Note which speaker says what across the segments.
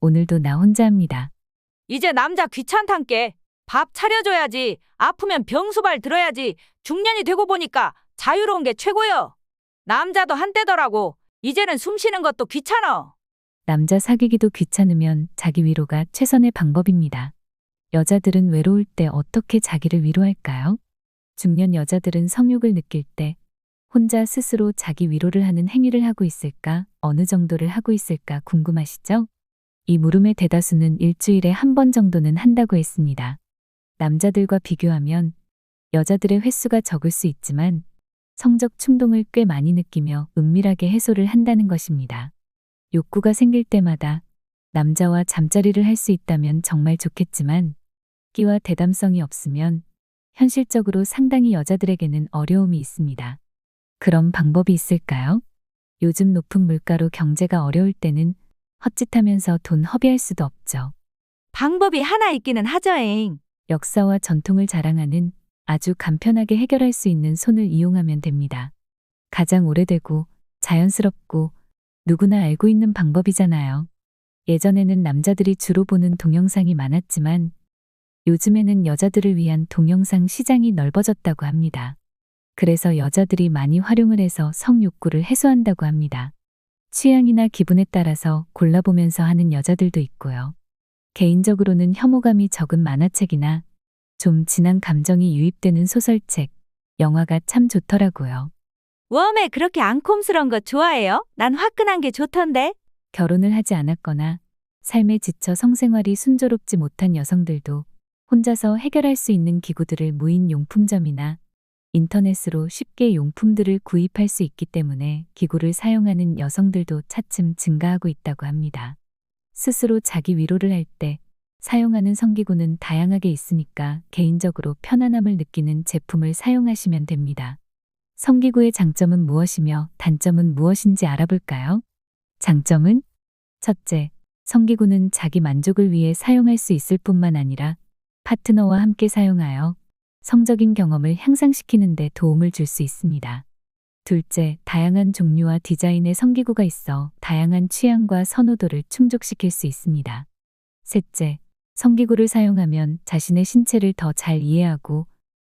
Speaker 1: 오늘도 나 혼자 합니다.
Speaker 2: 이제 남자 귀찮단께. 밥 차려줘야지. 아프면 병수발 들어야지. 중년이 되고 보니까 자유로운 게 최고여. 남자도 한때더라고. 이제는 숨 쉬는 것도 귀찮어.
Speaker 1: 남자 사귀기도 귀찮으면 자기 위로가 최선의 방법입니다. 여자들은 외로울 때 어떻게 자기를 위로할까요? 중년 여자들은 성욕을 느낄 때 혼자 스스로 자기 위로를 하는 행위를 하고 있을까? 어느 정도를 하고 있을까 궁금하시죠? 이 물음의 대다수는 일주일에 한 번 정도는 한다고 했습니다. 남자들과 비교하면 여자들의 횟수가 적을 수 있지만 성적 충동을 꽤 많이 느끼며 은밀하게 해소를 한다는 것입니다. 욕구가 생길 때마다 남자와 잠자리를 할 수 있다면 정말 좋겠지만 끼와 대담성이 없으면 현실적으로 상당히 여자들에게는 어려움이 있습니다. 그런 방법이 있을까요? 요즘 높은 물가로 경제가 어려울 때는 헛짓하면서 돈 허비할 수도 없죠.
Speaker 2: 방법이 하나 있기는 하죠잉.
Speaker 1: 역사와 전통을 자랑하는 아주 간편하게 해결할 수 있는 손을 이용하면 됩니다. 가장 오래되고 자연스럽고 누구나 알고 있는 방법이잖아요. 예전에는 남자들이 주로 보는 동영상이 많았지만 요즘에는 여자들을 위한 동영상 시장이 넓어졌다고 합니다. 그래서 여자들이 많이 활용을 해서 성욕구를 해소한다고 합니다. 취향이나 기분에 따라서 골라보면서 하는 여자들도 있고요. 개인적으로는 혐오감이 적은 만화책이나 좀 진한 감정이 유입되는 소설책, 영화가 참 좋더라고요.
Speaker 2: 웜에 그렇게 앙콤스러운 거 좋아해요? 난 화끈한 게 좋던데.
Speaker 1: 결혼을 하지 않았거나 삶에 지쳐 성생활이 순조롭지 못한 여성들도 혼자서 해결할 수 있는 기구들을 무인 용품점이나 인터넷으로 쉽게 용품들을 구입할 수 있기 때문에 기구를 사용하는 여성들도 차츰 증가하고 있다고 합니다. 스스로 자기 위로를 할 때 사용하는 성기구는 다양하게 있으니까 개인적으로 편안함을 느끼는 제품을 사용하시면 됩니다. 성기구의 장점은 무엇이며 단점은 무엇인지 알아볼까요? 장점은 첫째, 성기구는 자기 만족을 위해 사용할 수 있을 뿐만 아니라 파트너와 함께 사용하여 성적인 경험을 향상시키는 데 도움을 줄 수 있습니다. 둘째, 다양한 종류와 디자인의 성기구가 있어 다양한 취향과 선호도를 충족시킬 수 있습니다. 셋째, 성기구를 사용하면 자신의 신체를 더 잘 이해하고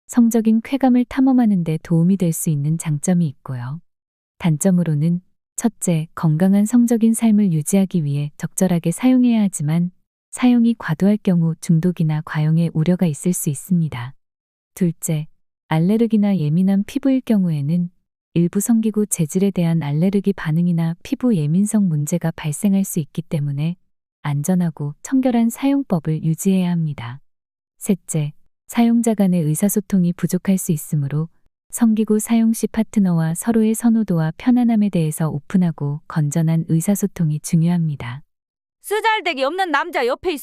Speaker 1: 성적인 쾌감을 탐험하는 데 도움이 될 수 있는 장점이 있고요. 단점으로는 첫째, 건강한 성적인 삶을 유지하기 위해 적절하게 사용해야 하지만 사용이 과도할 경우 중독이나 과용의 우려가 있을 수 있습니다. 둘째, 알레르기나 예민한 피부일 경우에는 일부 성기구 재질에 대한 알레르기 반응이나 피부 예민성 문제가 발생할 수 있기 때문에 안전하고 청결한 사용법을 유지해야 합니다. 셋째, 사용자 간의 의사소통이 부족할 수 있으므로 성기구 사용 시 파트너와 서로의 선호도와 편안함에 대해서 오픈하고 건전한 의사소통이 중요합니다.
Speaker 2: 쓰잘데기 없는 남자 옆에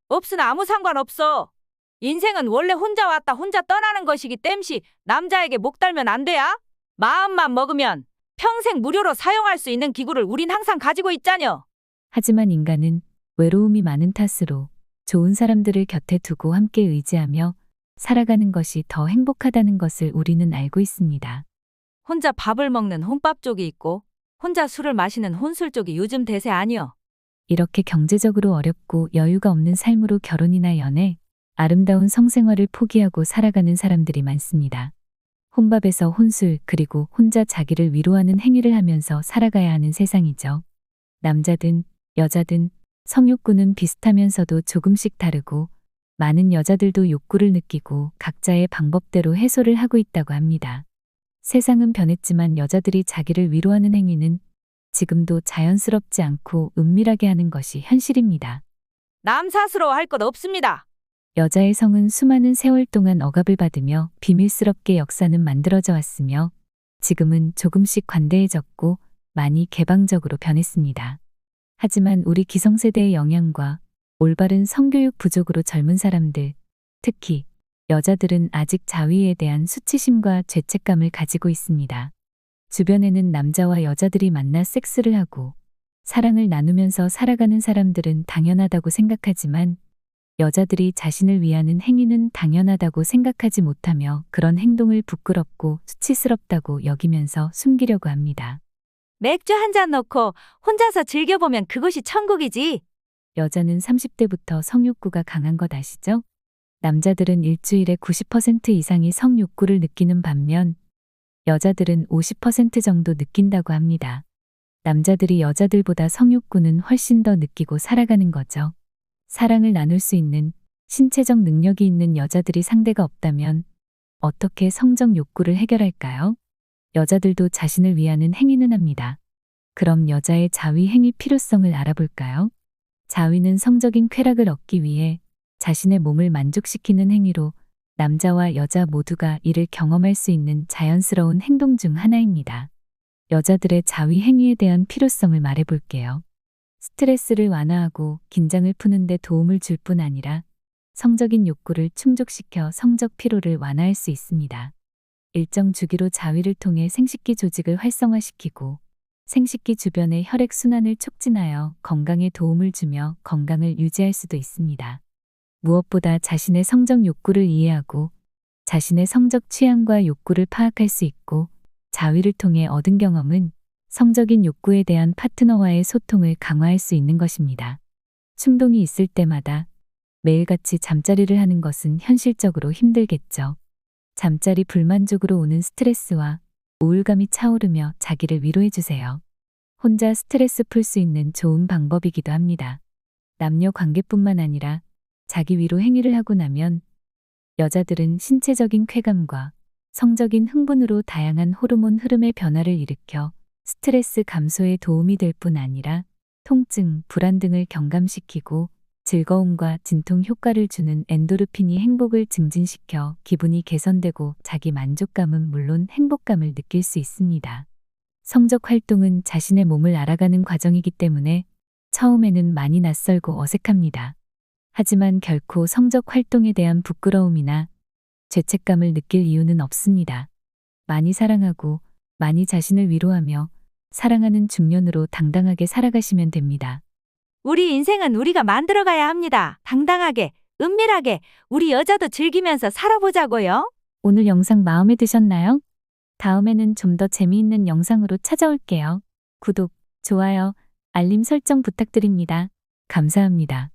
Speaker 2: 없으나 아무 상관없어. 인생은 원래 혼자 왔다 혼자 떠나는 것이기 땜시 남자에게 목 달면 안 돼야? 마음만 먹으면 평생 무료로 사용할 수 있는 기구를 우린 항상 가지고 있자녀.
Speaker 1: 하지만 인간은 외로움이 많은 탓으로 좋은 사람들을 곁에 두고 함께 의지하며 살아가는 것이 더 행복하다는 것을 우리는 알고 있습니다.
Speaker 2: 혼자 밥을 먹는 혼밥족이 있고 혼자 술을 마시는 혼술족이 요즘 대세 아니여.
Speaker 1: 이렇게 경제적으로 어렵고 여유가 없는 삶으로 결혼이나 연애, 아름다운 성생활을 포기하고 살아가는 사람들이 많습니다. 혼밥에서 혼술 그리고 혼자 자기를 위로하는 행위를 하면서 살아가야 하는 세상이죠. 남자든 여자든 성욕구는 비슷하면서도 조금씩 다르고 많은 여자들도 욕구를 느끼고 각자의 방법대로 해소를 하고 있다고 합니다. 세상은 변했지만 여자들이 자기를 위로하는 행위는 지금도 자연스럽지 않고 은밀하게 하는 것이 현실입니다.
Speaker 2: 남사스러워 할 것 없습니다.
Speaker 1: 여자의 성은 수많은 세월 동안 억압을 받으며 비밀스럽게 역사는 만들어져 왔으며 지금은 조금씩 관대해졌고 많이 개방적으로 변했습니다. 하지만 우리 기성세대의 영향과 올바른 성교육 부족으로 젊은 사람들, 특히 여자들은 아직 자위에 대한 수치심과 죄책감을 가지고 있습니다. 주변에는 남자와 여자들이 만나 섹스를 하고 사랑을 나누면서 살아가는 사람들은 당연하다고 생각하지만 여자들이 자신을 위하는 행위는 당연하다고 생각하지 못하며 그런 행동을 부끄럽고 수치스럽다고 여기면서 숨기려고 합니다.
Speaker 2: 맥주 한 잔 넣고 혼자서 즐겨보면 그것이 천국이지.
Speaker 1: 여자는 30대부터 성욕구가 강한 것 아시죠? 남자들은 일주일에 90% 이상이 성욕구를 느끼는 반면 여자들은 50% 정도 느낀다고 합니다. 남자들이 여자들보다 성욕구는 훨씬 더 느끼고 살아가는 거죠. 사랑을 나눌 수 있는 신체적 능력이 있는 여자들이 상대가 없다면 어떻게 성적 욕구를 해결할까요? 여자들도 자신을 위하는 행위는 합니다. 그럼 여자의 자위 행위 필요성을 알아볼까요? 자위는 성적인 쾌락을 얻기 위해 자신의 몸을 만족시키는 행위로 남자와 여자 모두가 이를 경험할 수 있는 자연스러운 행동 중 하나입니다. 여자들의 자위 행위에 대한 필요성을 말해볼게요. 스트레스를 완화하고 긴장을 푸는 데 도움을 줄 뿐 아니라 성적인 욕구를 충족시켜 성적 피로를 완화할 수 있습니다. 일정 주기로 자위를 통해 생식기 조직을 활성화시키고 생식기 주변의 혈액 순환을 촉진하여 건강에 도움을 주며 건강을 유지할 수도 있습니다. 무엇보다 자신의 성적 욕구를 이해하고 자신의 성적 취향과 욕구를 파악할 수 있고 자위를 통해 얻은 경험은 성적인 욕구에 대한 파트너와의 소통을 강화할 수 있는 것입니다. 충동이 있을 때마다 매일같이 잠자리를 하는 것은 현실적으로 힘들겠죠. 잠자리 불만족으로 오는 스트레스와 우울감이 차오르며 자기를 위로해주세요. 혼자 스트레스 풀 수 있는 좋은 방법이기도 합니다. 남녀 관계뿐만 아니라 자기 위로 행위를 하고 나면 여자들은 신체적인 쾌감과 성적인 흥분으로 다양한 호르몬 흐름의 변화를 일으켜 스트레스 감소에 도움이 될 뿐 아니라 통증, 불안 등을 경감시키고 즐거움과 진통 효과를 주는 엔도르핀이 행복을 증진시켜 기분이 개선되고 자기 만족감은 물론 행복감을 느낄 수 있습니다. 성적 활동은 자신의 몸을 알아가는 과정이기 때문에 처음에는 많이 낯설고 어색합니다. 하지만 결코 성적 활동에 대한 부끄러움이나 죄책감을 느낄 이유는 없습니다. 많이 사랑하고 많이 자신을 위로하며 사랑하는 중년으로 당당하게 살아가시면 됩니다.
Speaker 2: 우리 인생은 우리가 만들어가야 합니다. 당당하게, 은밀하게 우리 여자도 즐기면서 살아보자고요.
Speaker 1: 오늘 영상 마음에 드셨나요? 다음에는 좀 더 재미있는 영상으로 찾아올게요. 구독, 좋아요, 알림 설정 부탁드립니다. 감사합니다.